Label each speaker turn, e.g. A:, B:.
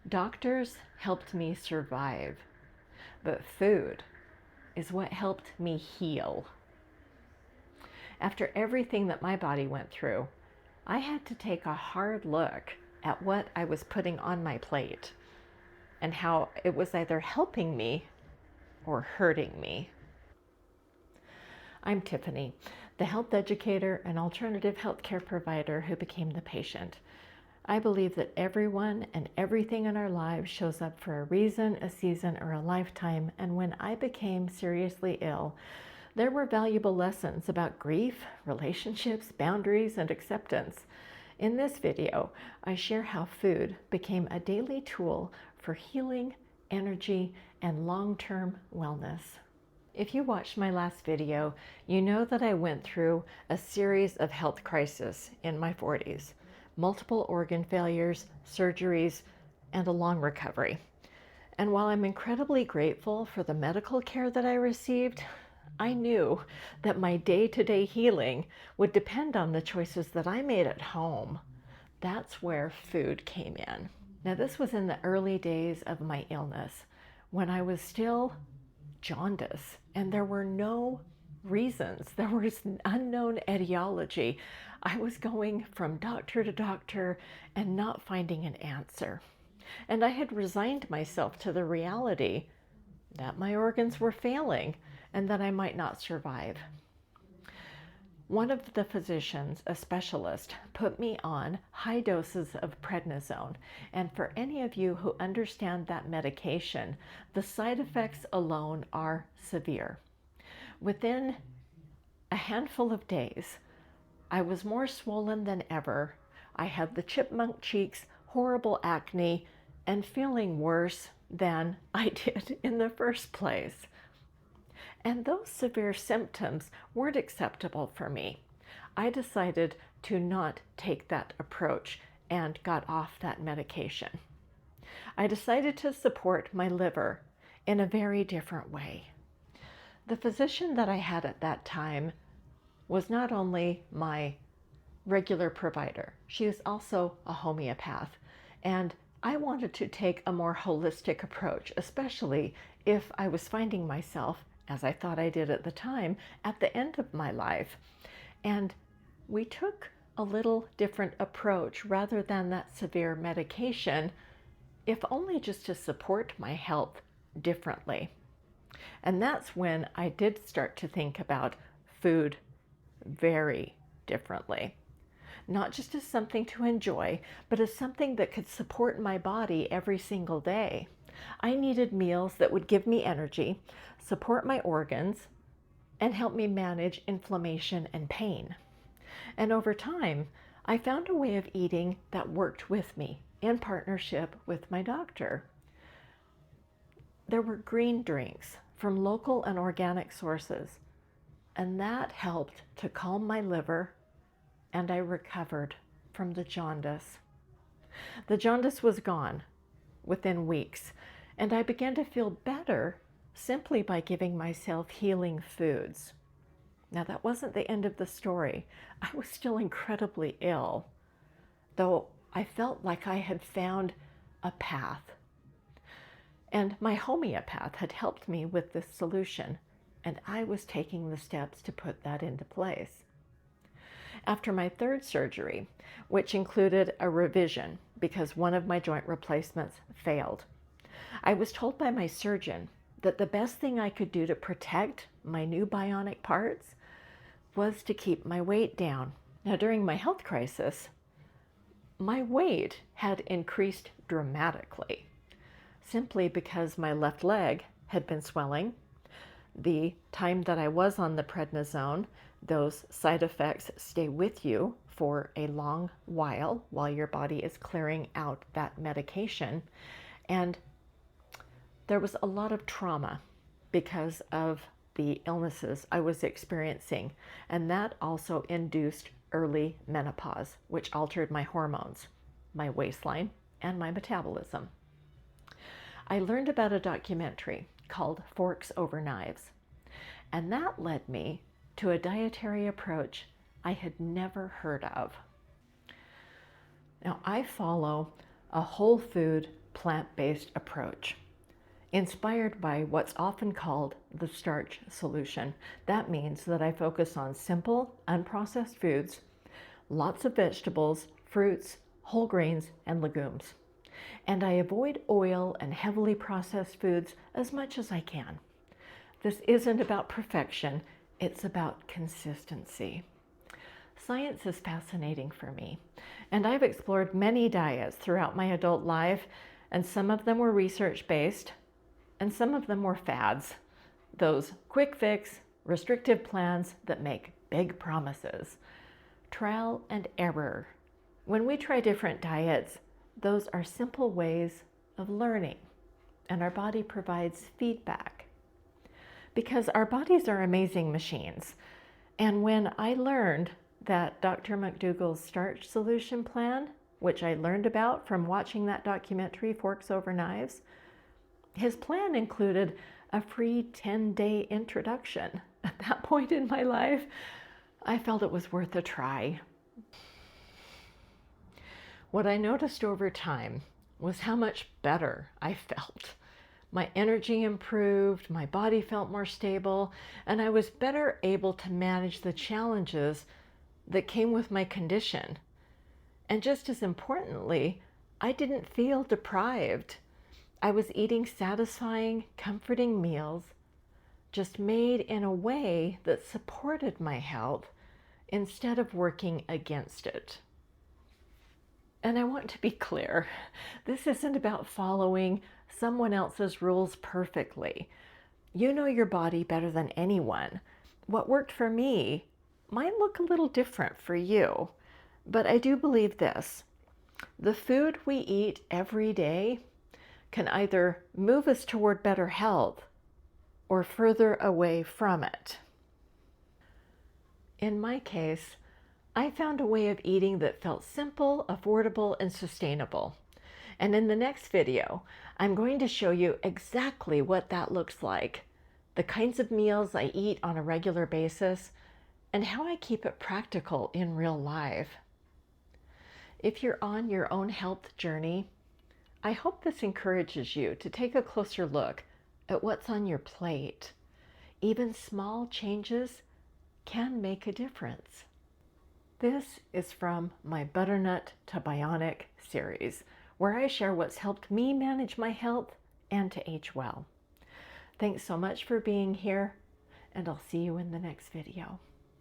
A: Doctors helped me survive, but food is what helped me heal. After everything that my body went through, I had to take a hard look at what I was putting on my plate and how it was either helping me or hurting me. I'm Tiffany, the health educator and alternative healthcare provider who became the patient. I believe that everyone and everything in our lives shows up for a reason, a season, or a lifetime. And when I became seriously ill, there were valuable lessons about grief, relationships, boundaries, and acceptance. In this video, I share how food became a daily tool for healing, energy, and long-term wellness. If you watched my last video, you know that I went through a series of health crises in my 40s. Multiple organ failures, surgeries, and a long recovery. And while I'm incredibly grateful for the medical care that I received, I knew that my day-to-day healing would depend on the choices that I made at home. That's where food came in. Now, this was in the early days of my illness, when I was still jaundice, and there were no reasons. There was an unknown etiology. I was going from doctor to doctor and not finding an answer. And I had resigned myself to the reality that my organs were failing and that I might not survive. One of the physicians, a specialist, put me on high doses of prednisone. And for any of you who understand that medication, the side effects alone are severe. Within a handful of days, I was more swollen than ever. I had the chipmunk cheeks, horrible acne, and feeling worse than I did in the first place. And those severe symptoms weren't acceptable for me. I decided to not take that approach and got off that medication. I decided to support my liver in a very different way. The physician that I had at that time was not only my regular provider, she was also a homeopath. And I wanted to take a more holistic approach, especially if I was finding myself, as I thought I did at the time, at the end of my life. And we took a little different approach rather than that severe medication, if only just to support my health differently. And that's when I did start to think about food very differently. Not just as something to enjoy, but as something that could support my body every single day. I needed meals that would give me energy, support my organs, and help me manage inflammation and pain. And over time, I found a way of eating that worked with me in partnership with my doctor. There were green drinks from local and organic sources, and that helped to calm my liver, and I recovered from the jaundice. The jaundice was gone within weeks, and I began to feel better simply by giving myself healing foods. Now, that wasn't the end of the story. I was still incredibly ill, though I felt like I had found a path. And my homeopath had helped me with this solution, and I was taking the steps to put that into place. After my third surgery, which included a revision because one of my joint replacements failed, I was told by my surgeon that the best thing I could do to protect my new bionic parts was to keep my weight down. Now, during my health crisis, my weight had increased dramatically, simply because my left leg had been swelling. The time that I was on the prednisone, those side effects stay with you for a long while your body is clearing out that medication. And there was a lot of trauma because of the illnesses I was experiencing. And that also induced early menopause, which altered my hormones, my waistline, and my metabolism. I learned about a documentary called Forks Over Knives, and that led me to a dietary approach I had never heard of. Now, I follow a whole food plant-based approach, inspired by what's often called the starch solution. That means that I focus on simple, unprocessed foods, lots of vegetables, fruits, whole grains, and legumes. And I avoid oil and heavily processed foods as much as I can. This isn't about perfection, it's about consistency. Science is fascinating for me, and I've explored many diets throughout my adult life, and some of them were research-based, and some of them were fads. Those quick fix, restrictive plans that make big promises. Trial and error. When we try different diets, those are simple ways of learning, and our body provides feedback. Because our bodies are amazing machines. And when I learned that Dr. McDougall's starch solution plan, which I learned about from watching that documentary, Forks Over Knives, his plan included a free 10-day introduction. At that point in my life, I felt it was worth a try. What I noticed over time was how much better I felt. My energy improved, my body felt more stable, and I was better able to manage the challenges that came with my condition. And just as importantly, I didn't feel deprived. I was eating satisfying, comforting meals, just made in a way that supported my health instead of working against it. And I want to be clear, this isn't about following someone else's rules perfectly. You know your body better than anyone. What worked for me might look a little different for you, but I do believe this. The food we eat every day can either move us toward better health or further away from it. In my case, I found a way of eating that felt simple, affordable, and sustainable. And in the next video, I'm going to show you exactly what that looks like, the kinds of meals I eat on a regular basis, and how I keep it practical in real life. If you're on your own health journey, I hope this encourages you to take a closer look at what's on your plate. Even small changes can make a difference. This is from my Butternut to Bionic series, where I share what's helped me manage my health and to age well. Thanks so much for being here, and I'll see you in the next video.